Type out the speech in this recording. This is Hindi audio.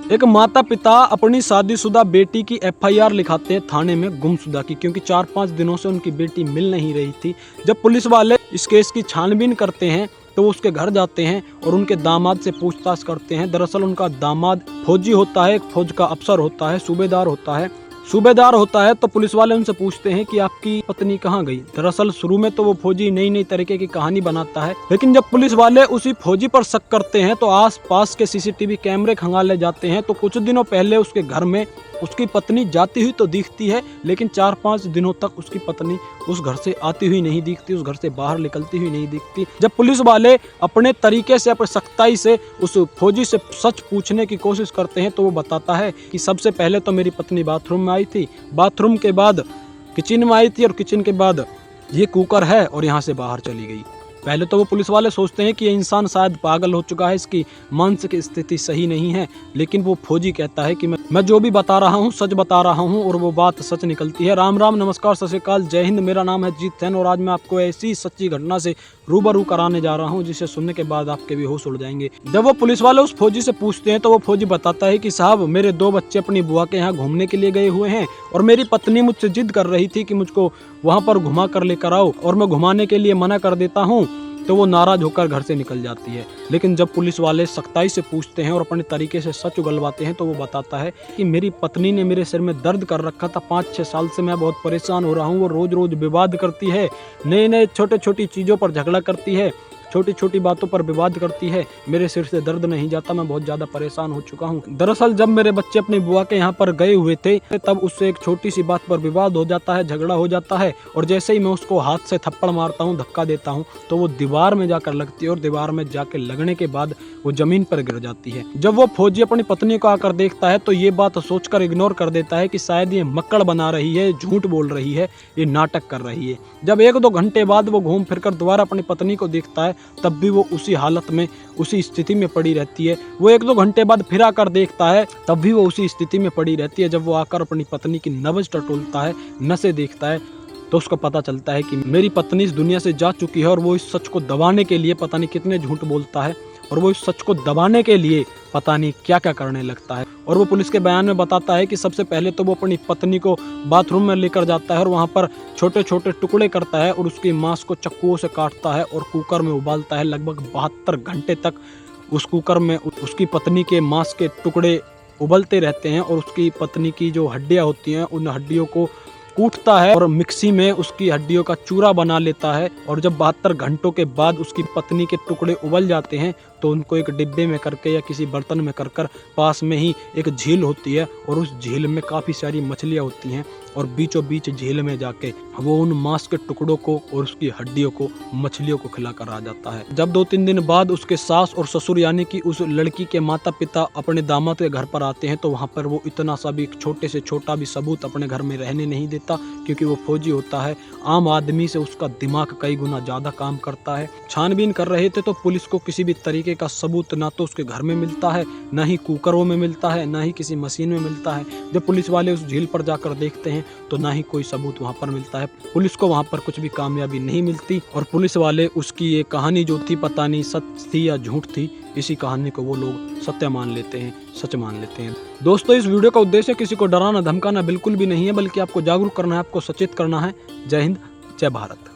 एक माता पिता अपनी शादीशुदा बेटी की एफआईआर लिखाते हैं थाने में गुमशुदा की, क्योंकि 4-5 दिनों से उनकी बेटी मिल नहीं रही थी। जब पुलिस वाले इस केस की छानबीन करते हैं तो वो उसके घर जाते हैं और उनके दामाद से पूछताछ करते हैं। दरअसल उनका दामाद फौजी होता है, एक फौज का अफसर होता है, सूबेदार होता है। तो पुलिस वाले उनसे पूछते हैं कि आपकी पत्नी कहाँ गई। दरअसल शुरू में तो वो फौजी नई नई तरीके की कहानी बनाता है, लेकिन जब पुलिस वाले उसी फौजी पर शक करते हैं तो आस पास के सीसीटीवी कैमरे खंगाले जाते हैं। तो कुछ दिनों पहले उसके घर में उसकी पत्नी जाती हुई तो दिखती है, लेकिन 4-5 दिनों तक उसकी पत्नी उस घर से आती हुई नहीं दिखती, उस घर से बाहर निकलती हुई नहीं दिखती। जब पुलिस वाले अपने तरीके से, अपनी सख्ताई से उस फौजी से सच पूछने की कोशिश करते हैं तो वो बताता है कि सबसे पहले तो मेरी पत्नी बाथरूम में आई थी, बाथरूम के बाद किचन में आई थी और किचन के बाद ये कुकर है और यहाँ से बाहर चली गई। पहले तो वो पुलिस वाले सोचते हैं कि ये इंसान शायद पागल हो चुका है, इसकी मानसिक स्थिति सही नहीं है, लेकिन वो फौजी कहता है कि मैं जो भी बता रहा हूँ सच बता रहा हूँ और वो बात सच निकलती है। राम राम, नमस्कार, सत श्री अकाल, जय हिंद। मेरा नाम है जीत सैन और आज मैं आपको ऐसी सच्ची घटना से रूबरू कराने जा रहा हूँ जिसे सुनने के बाद आपके भी होश उड़ जाएंगे। जब वो पुलिस वाले उस फौजी से पूछते हैं तो वो फौजी बताता है कि साहब, मेरे 2 बच्चे अपनी बुआ के यहाँ घूमने के लिए गए हुए हैं और मेरी पत्नी मुझसे जिद कर रही थी कि मुझको वहाँ पर घुमा कर लेकर आओ, और मैं घुमाने के लिए मना कर देता हूँ तो वो नाराज होकर घर से निकल जाती है। लेकिन जब पुलिस वाले सख्ताई से पूछते हैं और अपने तरीके से सच उगलवाते हैं तो वो बताता है कि मेरी पत्नी ने मेरे सिर में दर्द कर रखा था, 5-6 साल से मैं बहुत परेशान हो रहा हूँ। वो रोज रोज विवाद करती है, नए छोटे छोटी चीज़ों पर झगड़ा करती है, छोटी छोटी बातों पर विवाद करती है। मेरे सिर से दर्द नहीं जाता, मैं बहुत ज़्यादा परेशान हो चुका हूँ। दरअसल जब मेरे बच्चे अपनी बुआ के यहाँ पर गए हुए थे तब उससे एक छोटी सी बात पर विवाद हो जाता है, झगड़ा हो जाता है, और जैसे ही मैं उसको हाथ से थप्पड़ मारता हूँ, धक्का देता हूँ, तो वो दीवार में जाकर लगती है और दीवार में जाकर लगने के बाद वो जमीन पर गिर जाती है। जब वो फौजी अपनी पत्नी को आकर देखता है तो ये बात सोचकर इग्नोर कर देता है कि शायद ये मक्कड़ बना रही है, झूठ बोल रही है, ये नाटक कर रही है। जब 1-2 घंटे बाद वो घूम फिर कर दोबारा अपनी पत्नी को देखता है तब भी वो उसी हालत में, उसी स्थिति में पड़ी रहती है। वो 1-2 घंटे बाद फिर आकर देखता है तब भी वो उसी स्थिति में पड़ी रहती है। जब वो आकर अपनी पत्नी की नब्ज टटोलता है, नसें देखता है, तो उसको पता चलता है कि मेरी पत्नी इस दुनिया से जा चुकी है। और वो इस सच को दबाने के लिए पता नहीं कितने झूठ बोलता है, और वो इस सच को दबाने के लिए पता नहीं क्या क्या करने लगता है। और वो पुलिस के बयान में बताता है कि सबसे पहले तो वो अपनी पत्नी को बाथरूम में लेकर जाता है और वहाँ पर छोटे छोटे टुकड़े करता है और उसकी मांस को चक्कुओं से काटता है और कुकर में उबालता है। लगभग 72 घंटे तक उस कुकर में उसकी पत्नी के मांस के टुकड़े उबलते रहते हैं और उसकी पत्नी की जो हड्डियाँ होती हैं उन हड्डियों को कूटता है और मिक्सी में उसकी हड्डियों का चूरा बना लेता है। और जब 72 घंटों के बाद उसकी पत्नी के टुकड़े उबल जाते हैं तो उनको एक डिब्बे में करके या किसी बर्तन में कर पास में ही एक झील होती है और उस झील में काफ़ी सारी मछलियाँ होती हैं, और बीचों बीच झील में जाके वो उन मांस के टुकड़ों को और उसकी हड्डियों को मछलियों को खिलाकर आ जाता है। जब 2-3 दिन बाद उसके सास और ससुर यानी कि उस लड़की के माता पिता अपने दामाद के घर पर आते हैं तो वहाँ पर वो इतना सा भी छोटे से छोटा भी सबूत अपने घर में रहने नहीं देता, क्योंकि वो फौजी होता है। आम आदमी से उसका दिमाग कई गुना ज़्यादा काम करता है। छानबीन कर रहे थे तो पुलिस को किसी भी तरीके का सबूत ना तो उसके घर में मिलता है, ना ही कुकरों में मिलता है, ना ही किसी मशीन में मिलता है। जब पुलिस वाले उस झील पर जाकर देखते हैं तो ना ही कोई सबूत वहाँ पर मिलता है। पुलिस को वहाँ पर कुछ भी कामयाबी नहीं मिलती और पुलिस वाले उसकी ये कहानी जो थी पता नहीं सच थी या झूठ थी, इसी कहानी को वो लोग सत्य मान लेते हैं, सच मान लेते हैं। दोस्तों, इस वीडियो का उद्देश्य किसी को डराना धमकाना बिल्कुल भी नहीं है, बल्कि आपको जागरूक करना है, आपको सचेत करना है। जय हिंद, जय भारत।